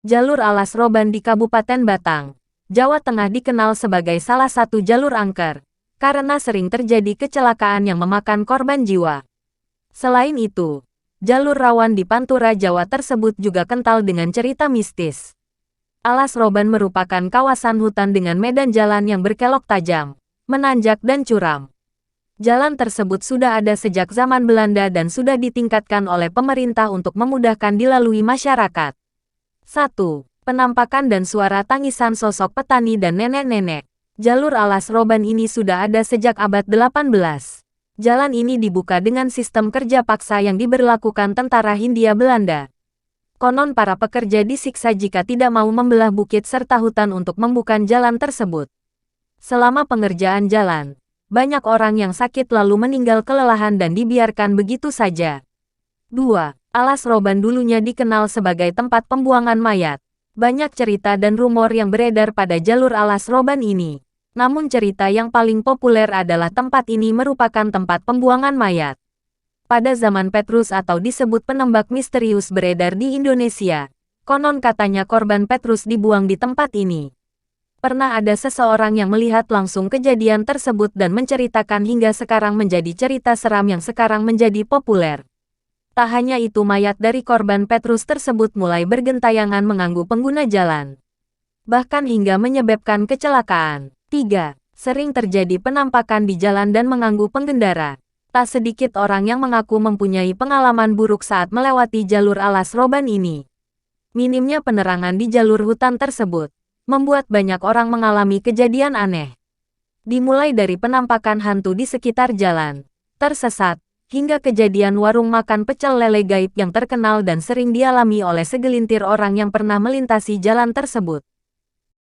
Jalur Alas Roban di Kabupaten Batang, Jawa Tengah dikenal sebagai salah satu jalur angker, karena sering terjadi kecelakaan yang memakan korban jiwa. Selain itu, jalur rawan di Pantura Jawa tersebut juga kental dengan cerita mistis. Alas Roban merupakan kawasan hutan dengan medan jalan yang berkelok tajam, menanjak dan curam. Jalan tersebut sudah ada sejak zaman Belanda dan sudah ditingkatkan oleh pemerintah untuk memudahkan dilalui masyarakat. 1. Penampakan dan suara tangisan sosok petani dan nenek-nenek. Jalur Alas Roban ini sudah ada sejak abad 18. Jalan ini dibuka dengan sistem kerja paksa yang diberlakukan tentara Hindia Belanda. Konon para pekerja disiksa jika tidak mau membelah bukit serta hutan untuk membuka jalan tersebut. Selama pengerjaan jalan, banyak orang yang sakit lalu meninggal kelelahan dan dibiarkan begitu saja. 2. Alas Roban dulunya dikenal sebagai tempat pembuangan mayat. Banyak cerita dan rumor yang beredar pada jalur Alas Roban ini. Namun cerita yang paling populer adalah tempat ini merupakan tempat pembuangan mayat. Pada zaman Petrus atau disebut penembak misterius beredar di Indonesia, konon katanya korban Petrus dibuang di tempat ini. Pernah ada seseorang yang melihat langsung kejadian tersebut dan menceritakan hingga sekarang menjadi cerita seram yang sekarang menjadi populer. Tak hanya itu, mayat dari korban Petrus tersebut mulai bergentayangan mengganggu pengguna jalan. Bahkan hingga menyebabkan kecelakaan. 3. Sering terjadi penampakan di jalan dan mengganggu pengendara. Tak sedikit orang yang mengaku mempunyai pengalaman buruk saat melewati jalur Alas Roban ini. Minimnya penerangan di jalur hutan tersebut membuat banyak orang mengalami kejadian aneh. Dimulai dari penampakan hantu di sekitar jalan, tersesat, hingga kejadian warung makan pecel lele gaib yang terkenal dan sering dialami oleh segelintir orang yang pernah melintasi jalan tersebut.